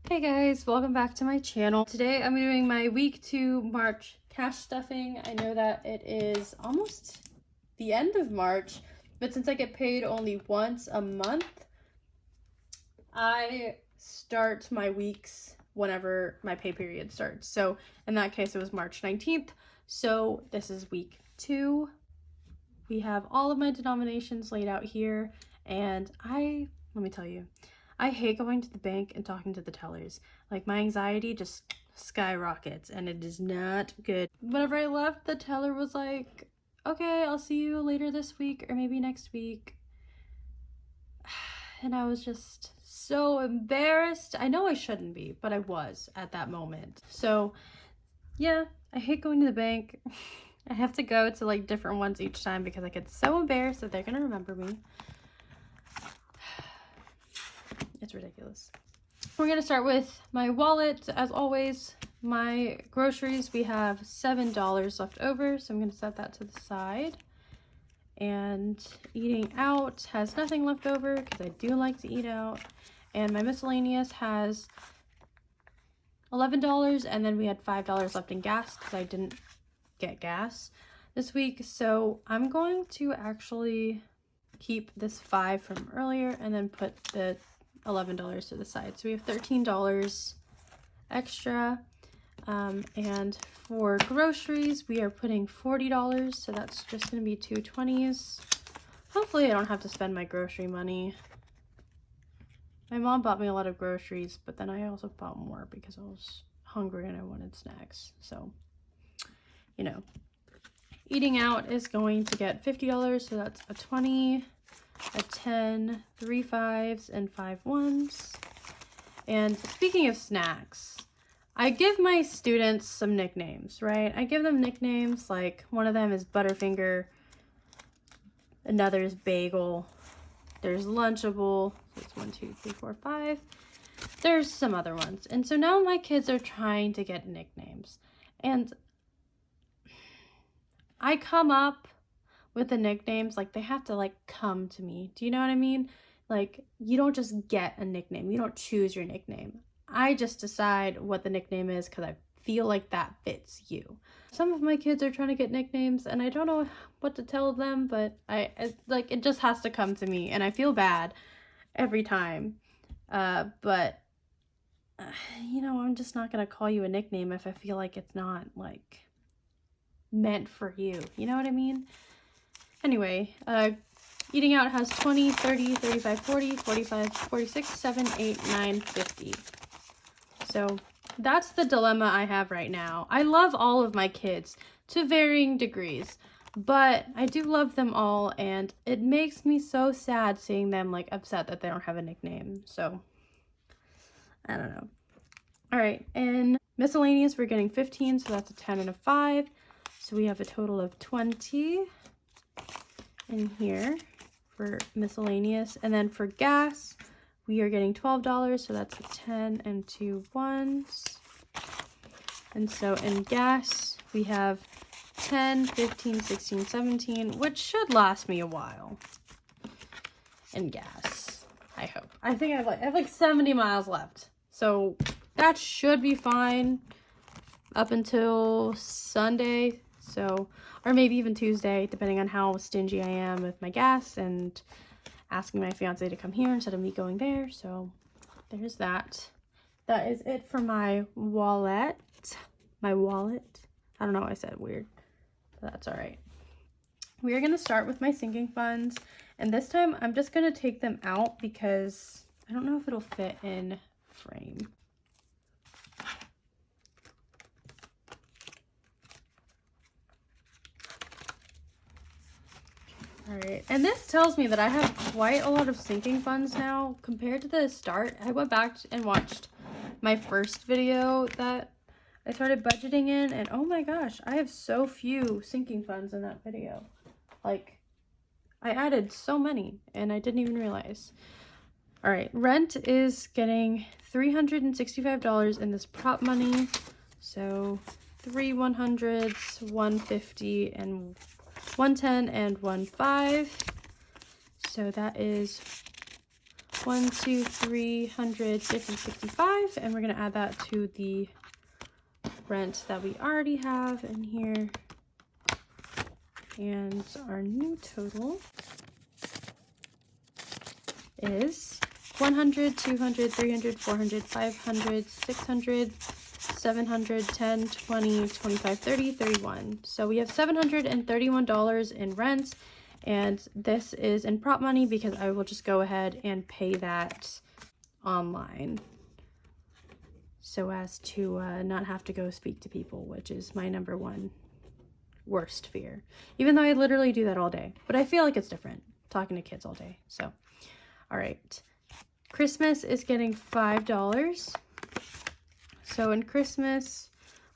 Hey guys, welcome back to my channel. Today I'm doing my week 2 March cash stuffing. I know that it is almost the end of March, but since I get paid only once a month, I start my weeks whenever my pay period starts. So in that case, it was March 19th. So this is week 2. We have all of my denominations laid out here, and let me tell you, I hate going to the bank and talking to the tellers. Like, my anxiety just skyrockets, and it is not good. Whenever I left, the teller was like, okay, I'll see you later this week or maybe next week. And I was just so embarrassed. I know I shouldn't be, but I was at that moment. So yeah, I hate going to the bank. I have to go to like different ones each time because I get so embarrassed that they're gonna remember me. It's ridiculous. We're gonna start with my wallet. As always, my groceries, we have $7 left over, so I'm gonna set that to the side. And eating out has nothing left over because I do like to eat out. And my miscellaneous has $11, and then we had $5 left in gas because I didn't get gas this week. So I'm going to actually keep this $5 from earlier and then put the $11 to the side. So we have $13 extra. And for groceries, we are putting $40. So that's just going to be 2 20s. Hopefully I don't have to spend my grocery money. My mom bought me a lot of groceries, but then I also bought more because I was hungry and I wanted snacks. So, you know, eating out is going to get $50. So that's a 20, a 10, 3 5s, and 5 1s. And speaking of snacks, I give my students some nicknames, right? I give them nicknames, like one of them is Butterfinger, another is Bagel, there's Lunchable, so it's 1, 2, 3, 4, 5. There's some other ones. And so now my kids are trying to get nicknames. And I come up with the nicknames, like they have to like come to me. Do you know what I mean? Like, you don't just get a nickname. You don't choose your nickname. I just decide what the nickname is because I feel like that fits you. Some of my kids are trying to get nicknames and I don't know what to tell them, but it just has to come to me, and I feel bad every time. But you know, I'm just not gonna call you a nickname if I feel like it's not like meant for you. You know what I mean? Anyway, eating out has 20, 30, 35, 40, 45, 46, 7, 8, 9, 50. So that's the dilemma I have right now. I love all of my kids to varying degrees, but I do love them all, and it makes me so sad seeing them like upset that they don't have a nickname. So I don't know. All right, and miscellaneous, we're getting 15, so that's a 10 and a 5. So we have a total of 20 in here for miscellaneous. And then for gas, we are getting $12, so that's a 10 and 2 1s. And so in gas, we have 10, 15, 16, 17, which should last me a while in gas, I hope. I think I have like 70 miles left. So that should be fine up until Sunday. So, or maybe even Tuesday, depending on how stingy I am with my gas and asking my fiance to come here instead of me going there. So there's that. That is it for my wallet. I don't know, I said weird, but that's all right. We are going to start with my sinking funds, and this time I'm just going to take them out because I don't know if it'll fit in frame. Alright, and this tells me that I have quite a lot of sinking funds now compared to the start. I went back and watched my first video that I started budgeting in, and oh my gosh, I have so few sinking funds in that video. Like, I added so many and I didn't even realize. Alright, rent is getting $365 in this prop money. So 3 100s, 150, and 110 and 1 5. So that is 1, 2, 300, 50, 65, and we're gonna add that to the rent that we already have in here. And our new total is 100, 200, 300, 400, 500, 600, 700, 10, 20, 25, 30, 31. So we have $731 in rent, and this is in prop money because I will just go ahead and pay that online so as to not have to go speak to people, which is my #1 worst fear. Even though I literally do that all day, but I feel like it's different talking to kids all day. So, all right. Christmas is getting $5. So in Christmas,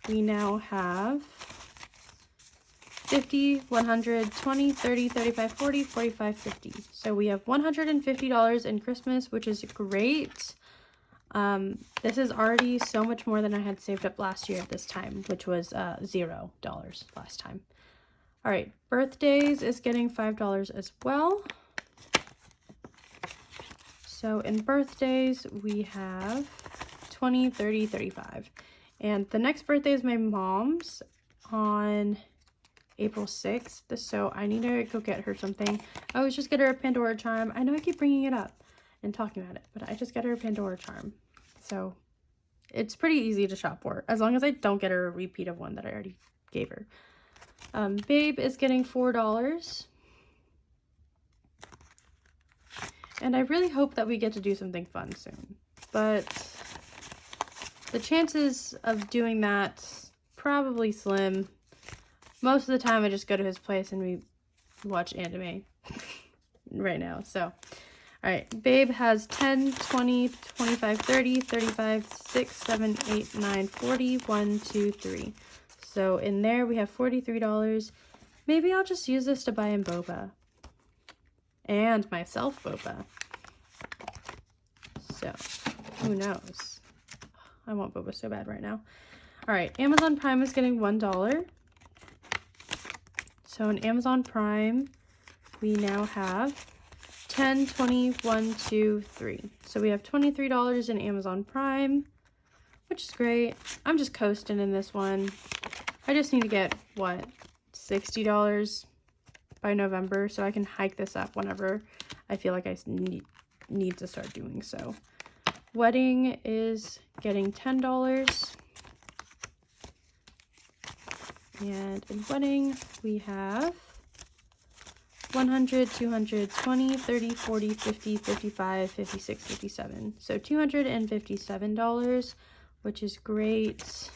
we now have 50, 100, 20, 30, 35, 40, 45, 50. So we have $150 in Christmas, which is great. This is already so much more than I had saved up last year at this time, which was $0 last time. All right, birthdays is getting $5 as well. So in birthdays, we have 20, 30, 35. And the next birthday is my mom's on April 6th. So I need to go get her something. I always just get her a Pandora charm. I know I keep bringing it up and talking about it, but I just got her a Pandora charm. So it's pretty easy to shop for, as long as I don't get her a repeat of one that I already gave her. Babe is getting $4. And I really hope that we get to do something fun soon. But the chances of doing that, probably slim. Most of the time I just go to his place and we watch anime right now. So, alright. Babe has 10, 20, 25, 30, 35, 6, 7, 8, 9, 40, 1, 2, 3. So in there we have $43. Maybe I'll just use this to buy him boba. And myself boba. So, who knows? I want boba so bad right now. Alright, Amazon Prime is getting $1. So in Amazon Prime, we now have 10, 20, 1, 2, 3. So we have $23 in Amazon Prime, which is great. I'm just coasting in this one. I just need to get, what, $60 by November, so I can hike this up whenever I feel like I need to start doing so. Wedding is getting $10. And in wedding, we have 100, 200, 20, 30, 40, 50, 55, 56, 57. So $257, which is great.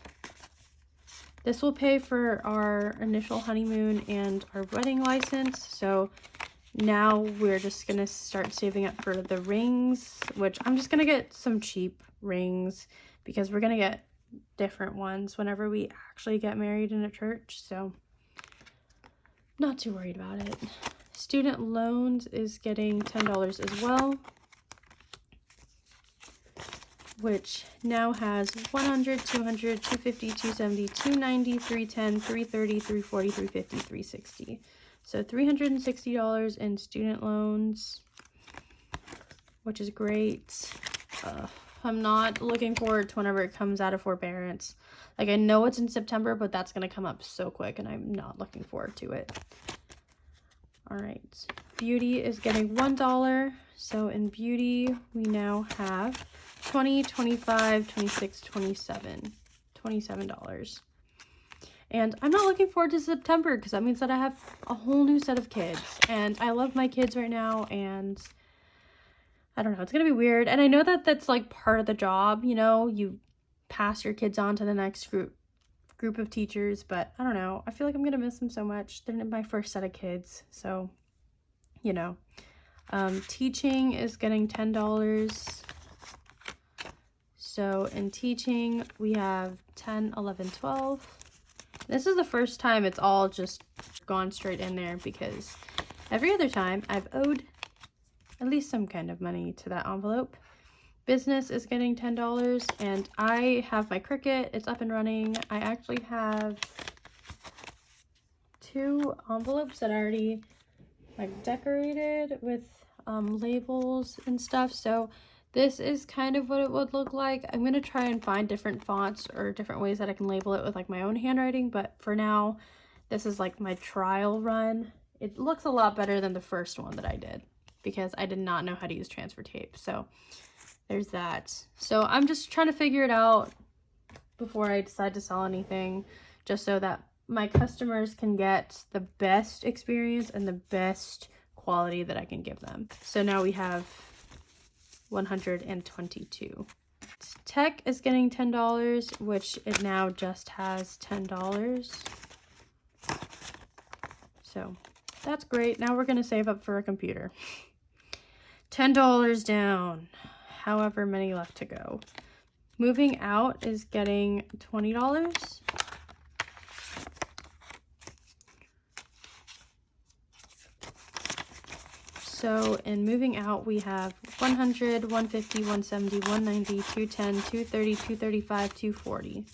This will pay for our initial honeymoon and our wedding license. So now we're just going to start saving up for the rings, which I'm just going to get some cheap rings because we're going to get different ones whenever we actually get married in a church. So not too worried about it. Student loans is getting $10 as well, which now has 100, 200, 250, 270, 290, 310, 330, 340, 350, 360. So $360 in student loans, which is great. I'm not looking forward to whenever it comes out of forbearance. Like, I know it's in September, but that's going to come up so quick, and I'm not looking forward to it. All right. Beauty is getting $1. So in beauty, we now have 20, 25, 26, 27. $27. And I'm not looking forward to September because that means that I have a whole new set of kids. And I love my kids right now, and I don't know, it's going to be weird. And I know that that's like part of the job, you know, you pass your kids on to the next group of teachers, but I don't know. I feel like I'm going to miss them so much. They're my first set of kids. So, you know, teaching is getting $10. So in teaching, we have 10, 11, 12. This is the first time it's all just gone straight in there because every other time I've owed at least some kind of money to that envelope. Business is getting $10, and I have my Cricut. It's up and running. I actually have 2 envelopes that I already like decorated with labels and stuff. So this is kind of what it would look like. I'm gonna try and find different fonts or different ways that I can label it with like my own handwriting, but for now this is like my trial run. It looks a lot better than the first one that I did because I did not know how to use transfer tape. So there's that. So I'm just trying to figure it out before I decide to sell anything, just so that my customers can get the best experience and the best quality that I can give them. So now we have 122. Tech is getting $10, which it now just has $10. So that's great. Now we're going to save up for a computer. $10 down. However many left to go. Moving out is getting $20. So in moving out, we have 100, 150, 170, 190, 210, 230, 235, 240.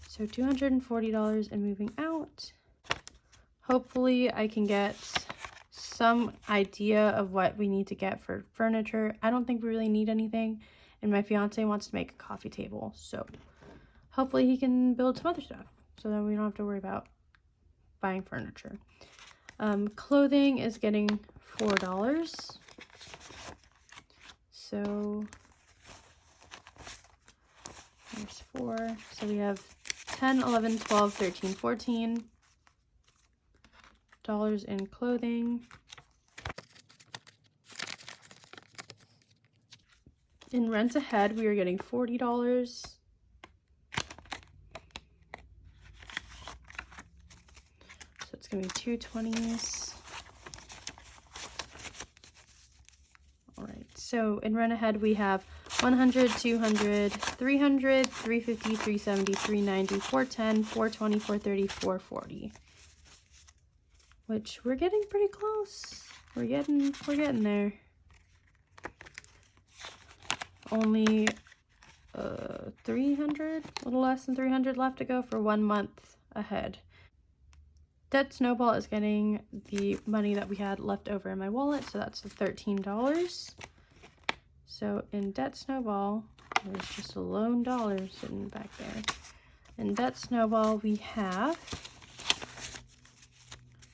So $240 in moving out. Hopefully I can get some idea of what we need to get for furniture. I don't think we really need anything, and my fiance wants to make a coffee table, so hopefully he can build some other stuff so that we don't have to worry about buying furniture. Clothing is getting $4. So there's 4. So we have 10, 11, 12, 13, 14 dollars in clothing. In rent ahead, we are getting $40. So it's gonna be 220s. All right, so in rent ahead, we have 100, 200, 300, 350, 370, 390, 410, 420, 430, 440. Which we're getting pretty close. We're getting there. Only 300, a little less than 300 left to go for 1 month ahead. Debt Snowball is getting the money that we had left over in my wallet, so that's the $13. So in Debt Snowball, there's just a lone dollar sitting back there. In Debt Snowball, we have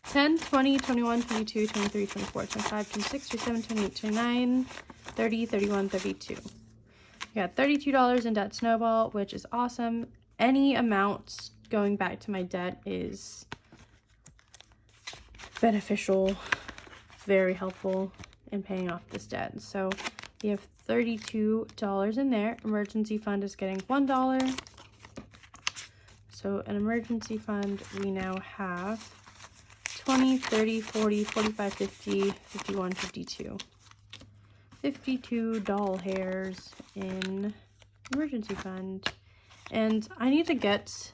10, 20, 21, 22, 23, 24, 25, 26, 27, 28, 29, 30, 31, 32. We got $32 in Debt Snowball, which is awesome. Any amount going back to my debt is beneficial, very helpful in paying off this debt. So we have $32 in there. Emergency fund is getting $1. So an emergency fund, we now have 20, 30, 40, 45, 50, 51, 52. 52 doll hairs in emergency fund. And I need to get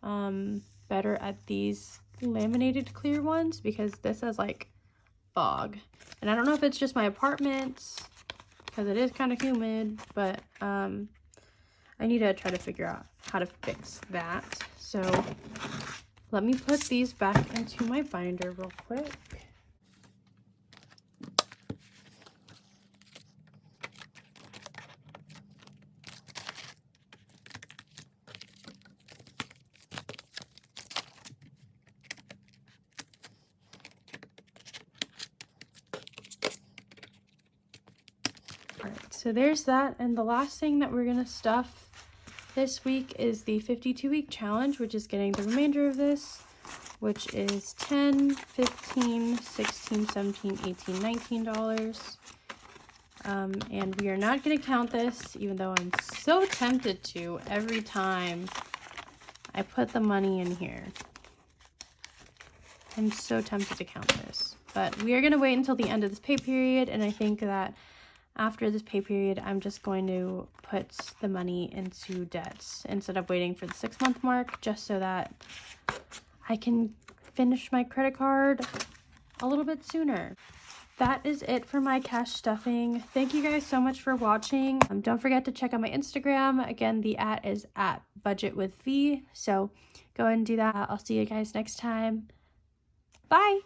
better at these laminated clear ones because this has like fog. And I don't know if it's just my apartment because it is kind of humid, but I need to try to figure out how to fix that. So let me put these back into my binder real quick. Alright, so there's that, and the last thing that we're gonna stuff this week is the 52-week challenge, which is getting the remainder of this, which is 10, 15, 16, 17, 18, $19. And we are not going to count this, even though I'm so tempted to every time I put the money in here. I'm so tempted to count this. But we are going to wait until the end of this pay period, and I think that after this pay period, I'm just going to put the money into debts instead of waiting for the 6-month mark, just so that I can finish my credit card a little bit sooner. That is it for my cash stuffing. Thank you guys so much for watching. Don't forget to check out my Instagram. Again, the @ is @budgetwithv. So go ahead and do that. I'll see you guys next time. Bye!